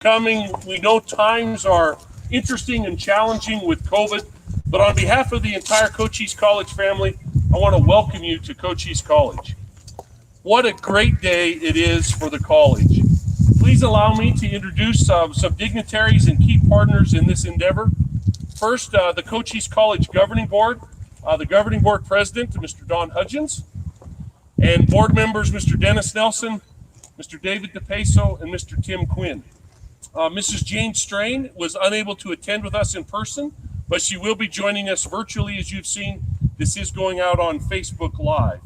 coming. We know times are interesting and challenging with COVID, but on behalf of the entire Cochise College family, I want to welcome you to Cochise College. What a great day it is for the college. Please allow me to introduce some dignitaries and key partners in this endeavor. First, the Cochise College Governing Board, the Governing Board President, Mr. Don Hudgens, and board members, Mr. Dennis Nelson, Mr. David DePeso, and Mr. Tim Quinn. Mrs. Jane Strain was unable to attend with us in person, but she will be joining us virtually. As you've seen, this is going out on Facebook Live.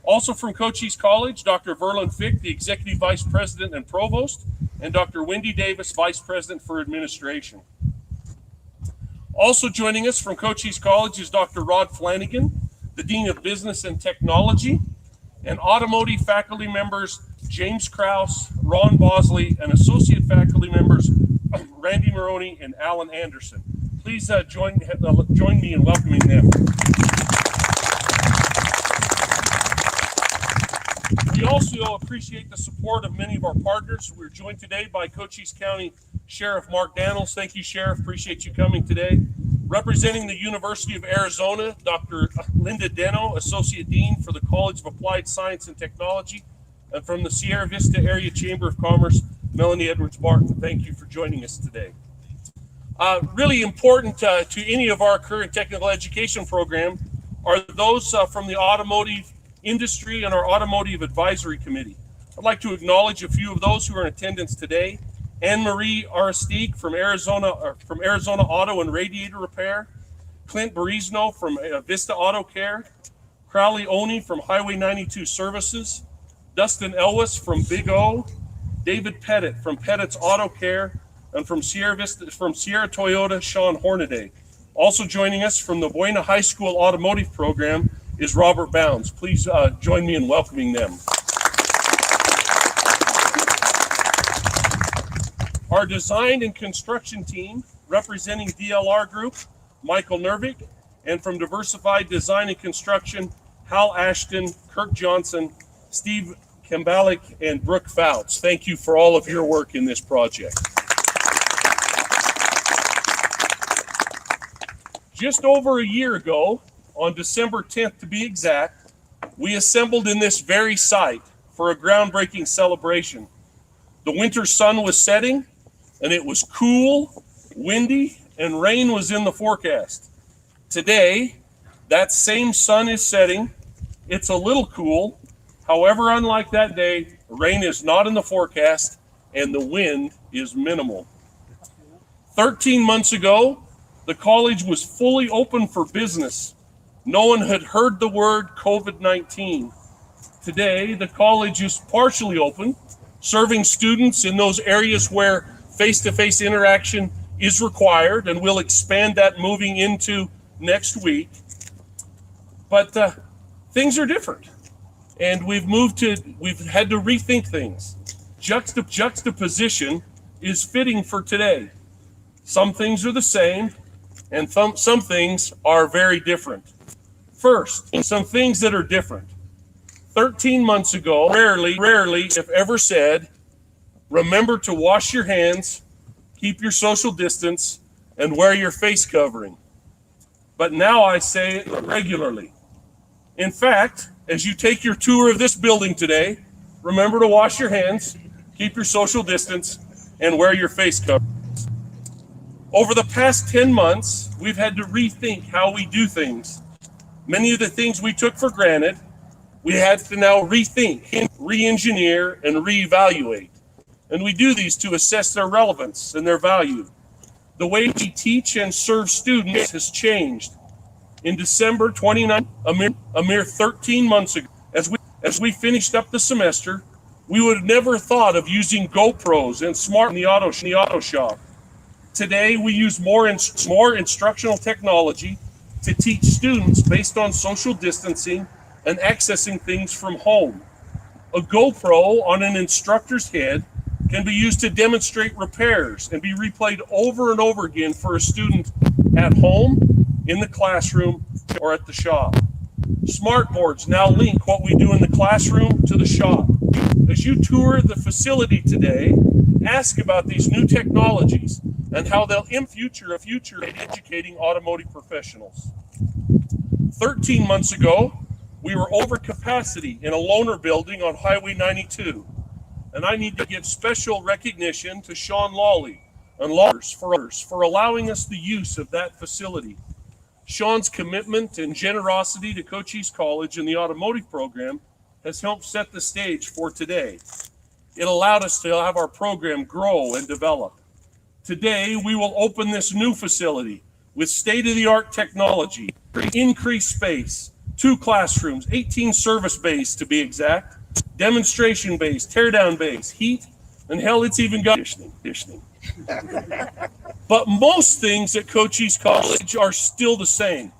Also from Cochise College, Dr. Verlin Fick, the Executive Vice President and Provost, and Dr. Wendy Davis, Vice President for Administration. Also joining us from Cochise College is Dr. Rod Flanagan, the Dean of Business and Technology, and automotive faculty members James Krause, Ron Bosley, and associate faculty members Randy Maroney and Alan Anderson. Please join me in welcoming them. We also appreciate the support of many of our partners. We're joined today by Cochise County Sheriff Mark Daniels. Thank you, Sheriff. Appreciate you coming today. Representing the University of Arizona, Dr. Linda Deno, Associate Dean for the College of Applied Science and Technology. And from the Sierra Vista Area Chamber of Commerce, Melanie Edwards-Barton. Thank you for joining us today. Really important to any of our current technical education program are those from the automotive industry and our automotive advisory committee. I'd like to acknowledge a few of those who are in attendance today. Anne-Marie Aristique from Arizona Auto and Radiator Repair, Clint Barizno from Vista Auto Care, Crowley Oney from Highway 92 Services, Dustin Elwes from Big O, David Pettit from Pettit's Auto Care, and from Sierra Toyota, Sean Hornaday. Also joining us from the Buena High School Automotive Program is Robert Bounds. Please join me in welcoming them. Our design and construction team, representing DLR Group, Michael Nervig, and from Diversified Design and Construction, Hal Ashton, Kirk Johnson, Steve Kambalik, and Brooke Fouts. Thank you for all of your work in this project. Just over a year ago, on December 10th to be exact, we assembled in this very site for a groundbreaking celebration. The winter sun was setting, and it was cool, windy, and rain was in the forecast. Today, that same sun is setting. It's a little cool. However, unlike that day, rain is not in the forecast, and the wind is minimal. 13 months ago, the college was fully open for business. No one had heard the word COVID-19. Today, the college is partially open, serving students in those areas where face-to-face interaction is required, and we'll expand that moving into next week. But things are different, and we've had to rethink things. Juxtaposition is fitting for today. Some things are the same, and some things are very different. First, some things that are different. 13 months ago, rarely, if ever said, remember to wash your hands, keep your social distance, and wear your face covering. But now I say it regularly. In fact, as you take your tour of this building today, remember to wash your hands, keep your social distance, and wear your face covering. Over the past 10 months, we've had to rethink how we do things. Many of the things we took for granted, we had to now rethink, re-engineer, and reevaluate. And we do these to assess their relevance and their value. The way we teach and serve students has changed. In December 2019, a mere 13 months ago, as we finished up the semester, we would have never thought of using GoPros and smart in the auto shop. Today, we use more instructional technology to teach students based on social distancing and accessing things from home. A GoPro on an instructor's head can be used to demonstrate repairs and be replayed over and over again for a student at home, in the classroom, or at the shop. Smart boards now link what we do in the classroom to the shop. As you tour the facility today, ask about these new technologies and how they'll impact the future of educating automotive professionals. 13 months ago, we were over capacity in a loaner building on Highway 92. And I need to give special recognition to Sean Lawley and Lawlers for allowing us the use of that facility. Sean's commitment and generosity to Cochise College and the automotive program has helped set the stage for today. It allowed us to have our program grow and develop. Today, we will open this new facility with state-of-the-art technology, increased space, 2 classrooms, 18 service bays to be exact, demonstration bays, teardown bays, heat, and hell, it's even got conditioning. But most things at Cochise College are still the same.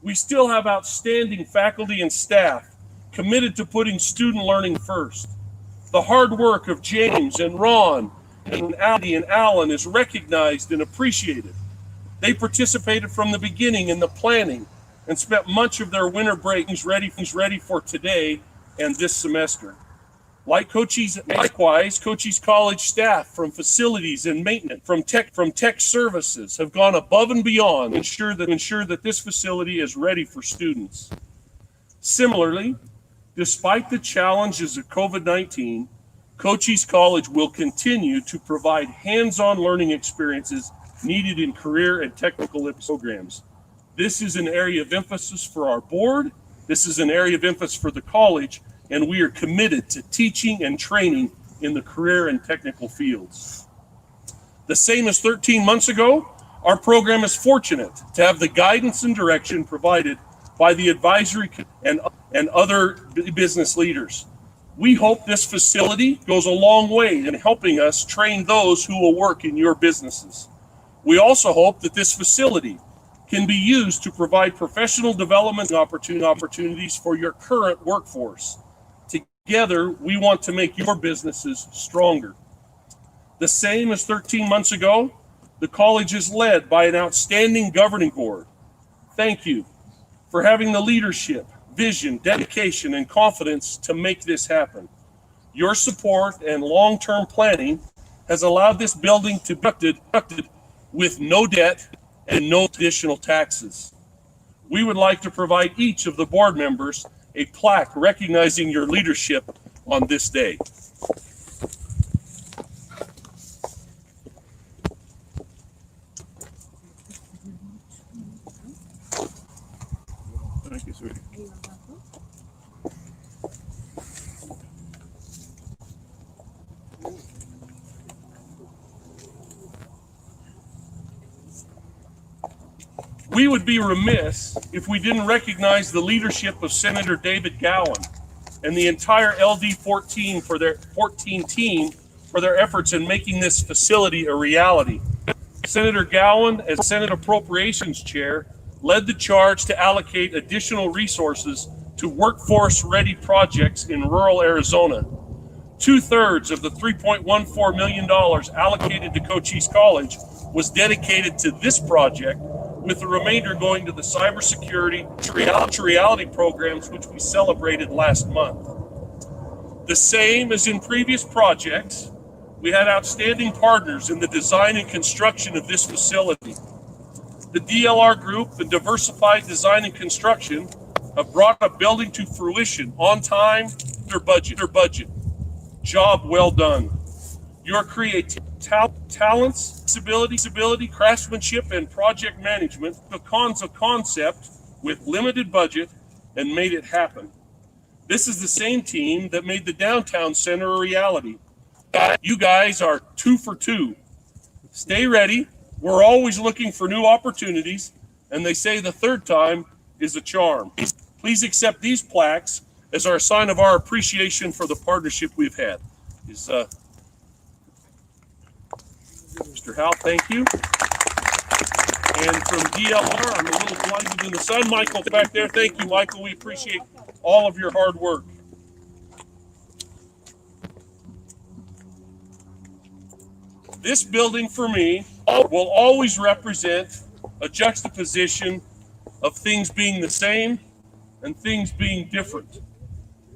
We still have outstanding faculty and staff committed to putting student learning first. The hard work of James and Ron and Aldi and Alan is recognized and appreciated. They participated from the beginning in the planning and spent much of their winter breaks ready for today and this semester. Likewise, Cochise College staff from facilities and maintenance, from tech services have gone above and beyond to ensure that this facility is ready for students. Similarly, despite the challenges of COVID-19, Cochise College will continue to provide hands-on learning experiences needed in career and technical programs. This is an area of emphasis for our board. This is an area of emphasis for the college, and we are committed to teaching and training in the career and technical fields. The same as 13 months ago, our program is fortunate to have the guidance and direction provided by the advisory and other business leaders. We hope this facility goes a long way in helping us train those who will work in your businesses. We also hope that this facility can be used to provide professional development opportunities for your current workforce. Together, we want to make your businesses stronger. The same as 13 months ago, the college is led by an outstanding governing board. Thank you for having the leadership, vision, dedication, and confidence to make this happen. Your support and long-term planning has allowed this building to be constructed with no debt and no additional taxes. We would like to provide each of the board members a plaque recognizing your leadership on this day. Thank you, sweetie. We would be remiss if we didn't recognize the leadership of Senator David Gowan and the entire LD14 for their 14 team for their efforts in making this facility a reality. Senator Gowan, as Senate Appropriations Chair, led the charge to allocate additional resources to workforce-ready projects in rural Arizona. 2/3 of the $3.14 million allocated to Cochise College was dedicated to this project, with the remainder going to the cybersecurity reality programs, which we celebrated last month. The same as in previous projects, we had outstanding partners in the design and construction of this facility. The DLR Group and Diversified Design and Construction have brought a building to fruition on time, their budget. Job well done. Your creativity, talents, disability, craftsmanship, and project management becomes a concept with limited budget and made it happen. This is the same team that made the downtown center a reality. You guys are 2 for 2. Stay ready. We're always looking for new opportunities, and they say the third time is a charm. Please accept these plaques as our sign of our appreciation for the partnership we've had. Mr. Hal, thank you. And from DLR, I'm a little blinded in the sun. Michael back there. Thank you, Michael. We appreciate all of your hard work. This building for me will always represent a juxtaposition of things being the same and things being different.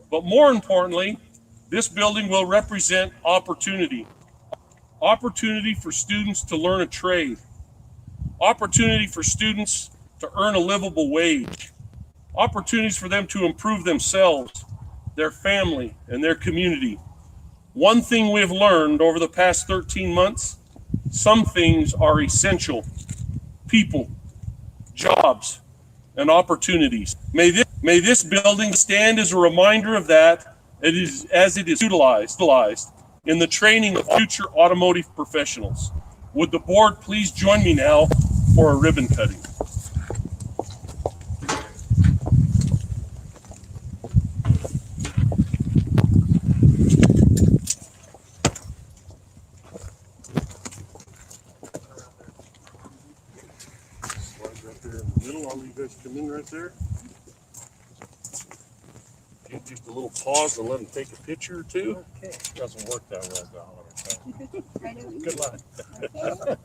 But more importantly, this building will represent opportunity. Opportunity for students to learn a trade. Opportunity for students to earn a livable wage. Opportunities for them to improve themselves, their family, and their community. One thing we have learned over the past 13 months, some things are essential. People, jobs, and opportunities. May this building stand as a reminder of that as it is utilized in the training of future automotive professionals. Would the board please join me now for a ribbon cutting? I'll let you guys come in right there. Give just a little pause and let them take a picture or two. Okay. Doesn't work that well, Don. Good luck. Okay.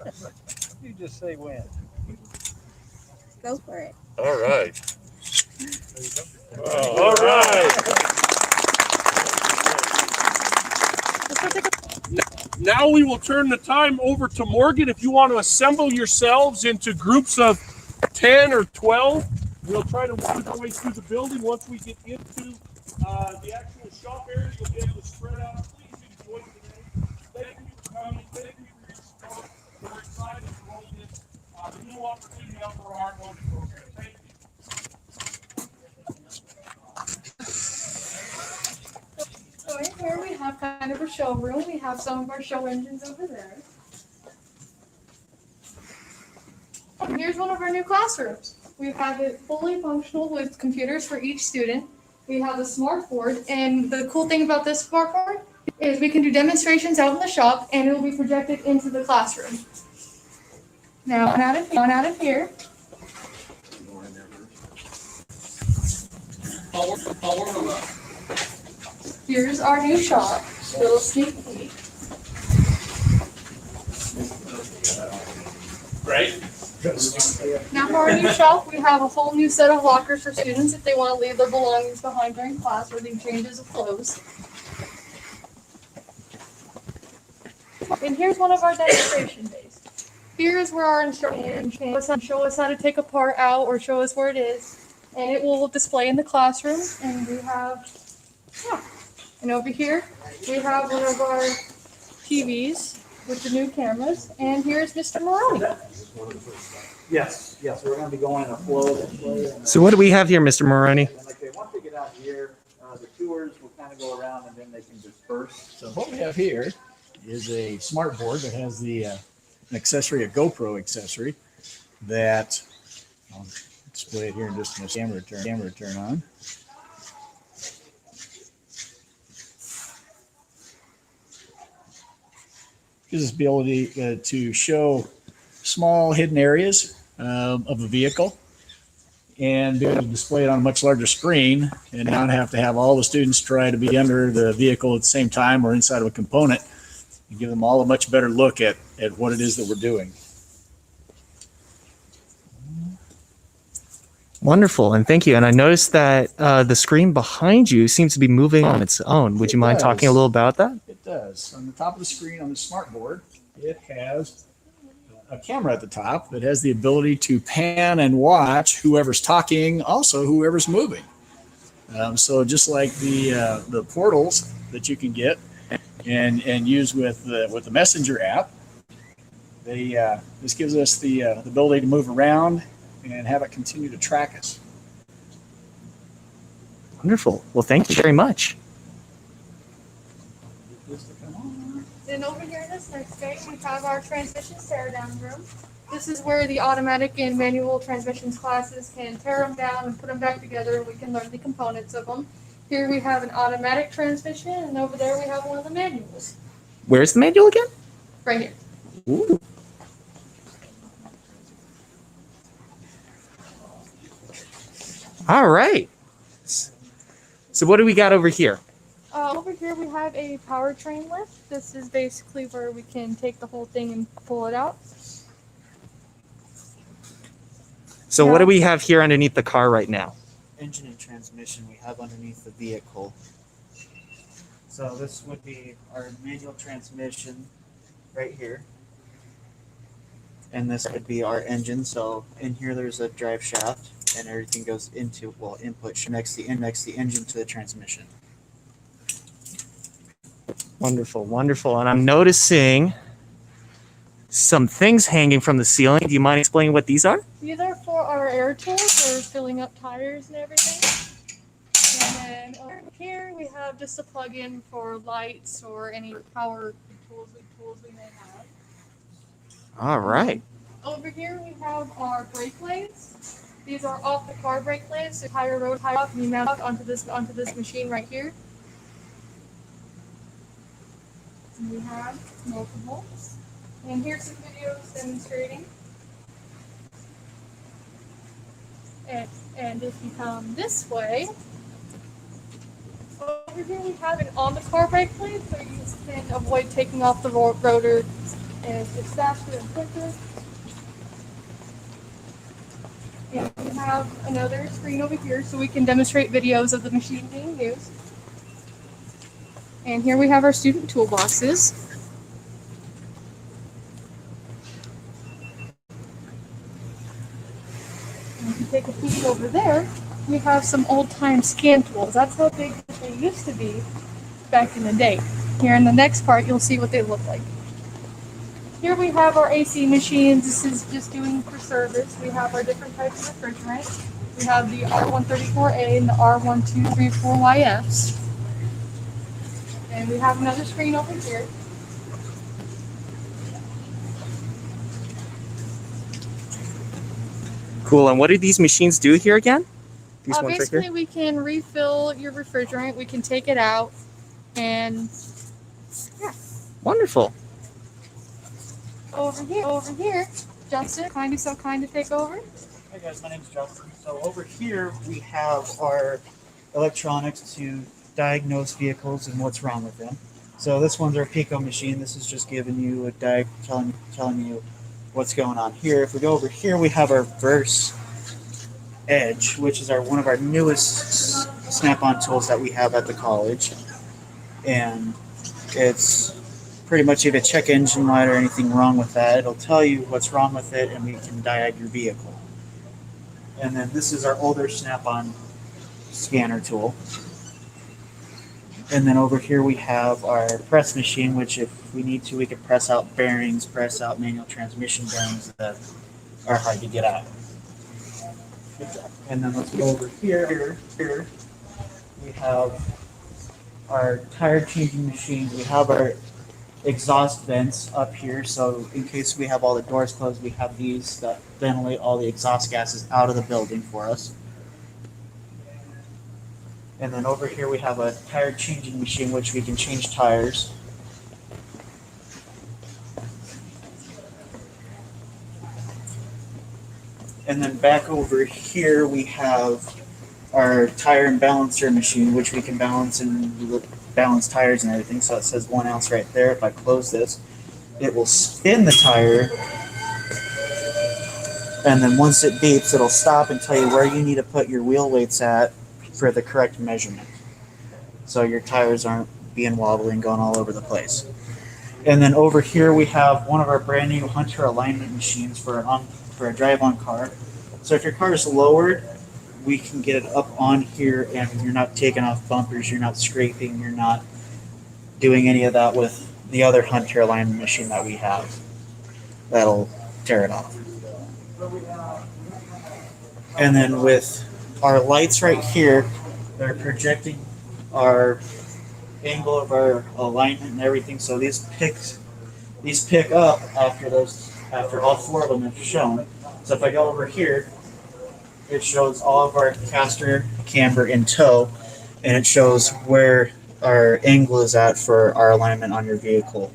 You just say when. Go for it. All right. There you go. Oh, all right. Now we will turn the time over to Morgan. If you want to assemble yourselves into groups of 10 or 12, we'll try to work our way through the building. Once we get into the actual shop area, you'll be able to spread out. Please enjoy today. Thank you for coming. Thank you for your support. We're excited to roll this new opportunity out for our automotive program. Thank you. So in here we have kind of a showroom. We have some of our show engines over there. And here's one of our new classrooms. We have it fully functional with computers for each student. We have a smart board, and the cool thing about this smart board is we can do demonstrations out in the shop, and it will be projected into the classroom. Now, on out of here. Here's our new shop. Little sneak peek. Great. Now for our new shop, we have a whole new set of lockers for students if they want to leave their belongings behind during class or need changes of clothes. And here's one of our demonstration bays. Here's where our instructor can show us how to take a part out or show us where it is. And it will display in the classroom. And we have, and over here, we have one of our TVs with the new cameras. And here's Mr. Maroney. Yes, we're going to be going in a flow display. So what do we have here, Mr. Moroni? And like they once they get out here, the tours will kind of go around and then they can disperse. So what we have here is a smart board that has the an accessory, a GoPro accessory that I'll display it here in just a minute. Camera turn on. Gives us the ability to show small hidden areas of a vehicle and be able to display it on a much larger screen and not have to have all the students try to be under the vehicle at the same time or inside of a component, and give them all a much better look at what it is that we're doing. Wonderful, and thank you. And I noticed that the screen behind you seems to be moving on its own. Would you mind talking a little about that? It does. On the top of the screen on the smart board, it has a camera at the top that has the ability to pan and watch whoever's talking, also whoever's moving. So just like the portals that you can get and use with the Messenger app, this gives us the ability to move around and have it continue to track us. Wonderful. Well, thank you very much. And over here in this next bay, we have our transmission tear down room. This is where the automatic and manual transmissions classes can tear them down and put them back together, and we can learn the components of them. Here we have an automatic transmission, and over there we have one of the manuals. Where's the manual again? Right here. Ooh. All right. So what do we got over here? Over here we have a powertrain lift. This is basically where we can take the whole thing and pull it out. So what do we have here underneath the car right now? engine and transmission we have underneath the vehicle. So this would be our manual transmission right here. And this would be our engine. So in here there's a drive shaft and everything goes into, well, input connects the engine to the transmission. Wonderful, wonderful. And I'm noticing some things hanging from the ceiling. Do you mind explaining what these are? These are for our air tools for filling up tires and everything. And then over here we have just a plug-in for lights or any power tools we may have. All right. Over here we have our brake blades. These are off the car brake blades. The tire road tire off and you mount onto this machine right here. And we have multiple. And here's some videos demonstrating. And if you come this way, over here we have an on-the-car brake plate, so you can avoid taking off the rotor, and it's faster and quicker. And we have another screen over here, so we can demonstrate videos of the machine being used. And here we have our student toolboxes. And if you take a peek over there, we have some old-time scan tools. That's how big they used to be back in the day. Here in the next part, you'll see what they look like. Here we have our AC machines. This is just doing for service. We have our different types of refrigerant. We have the R134A and the R1234YFs. And we have another screen over here. Cool. And what do these machines do here again? These ones right Basically, here? we can refill your refrigerant. We can take it out, and Wonderful. over here, Justin, so kind to take over. Hey guys, my name's Justin. So over here we have our electronics to diagnose vehicles and what's wrong with them. So this one's our Pico machine. This is just giving you a telling you what's going on here. If we go over here, we have our Verse Edge, which is one of our newest Snap-on tools that we have at the college. And it's pretty much if you check engine light or anything wrong with that, it'll tell you what's wrong with it and we can diag your vehicle. And then this is our older Snap-on scanner tool. And then over here we have our press machine, which if we need to, we can press out bearings, press out manual transmission bearings that are hard to get out. And then let's go over here. Here we have our tire changing machines. We have our exhaust vents up here, so in case we have all the doors closed, we have these that ventilate all the exhaust gases out of the building for us. And then over here we have a tire changing machine, which we can change tires. And then back over here we have our tire and balancer machine, which we can balance tires and everything. So it says 1 ounce right there. If I close this, it will spin the tire. And then once it beeps, it'll stop and tell you where you need to put your wheel weights at for the correct measurement. So your tires aren't being wobbly and going all over the place. And then over here we have one of our brand new Hunter alignment machines for a drive-on car. So if your car is lowered, we can get it up on here and you're not taking off bumpers, you're not scraping, you're not doing any of that with the other Hunter alignment machine that we have. That'll tear it off. And then with our lights right here, they're projecting our angle of our alignment and everything. So these pick up after all 4 of them have shown. So if I go over here, it shows all of our caster, camber, and toe, and it shows where our angle is at for our alignment on your vehicle.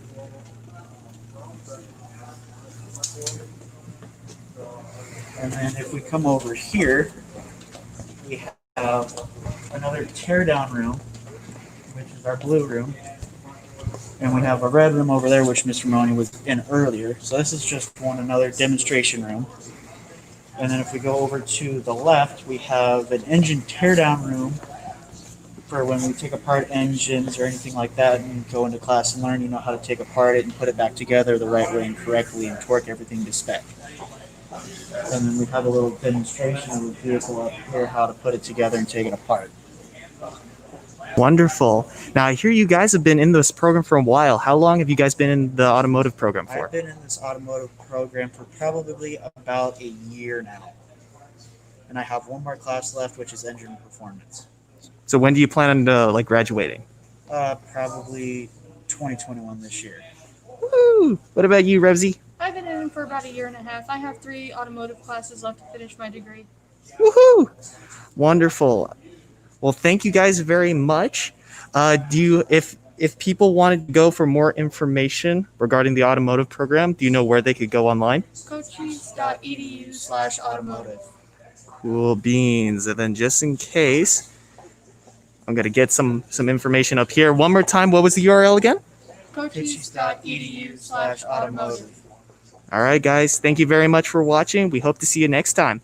And then if we come over here, we have another teardown room, which is our blue room. And we have a red room over there, which Mr. Mahoney was in earlier. So this is just another demonstration room. And then if we go over to the left, we have an engine teardown room for when we take apart engines or anything like that and go into class and learn, how to take apart it and put it back together the right way and correctly and torque everything to spec. And then we have a little demonstration of the vehicle up here, how to put it together and take it apart. Wonderful. Now, I hear you guys have been in this program for a while. How long have you guys been in the automotive program for? I've been in this automotive program for probably about a year now. And I have one more class left, which is engine performance. So when do you plan on graduating? Probably 2021 this year. Woo! What about you, Revsy? I've been in for about a year and a half. I have 3 automotive classes left to finish my degree. Woohoo! Wonderful. Well, thank you guys very much. If people wanted to go for more information regarding the automotive program, do you know where they could go online? Cochise.edu/automotive. Cool beans. And then just in case, I'm gonna get some information up here. One more time, what was the URL again? Cochise.edu/automotive. All right, guys. Thank you very much for watching. We hope to see you next time.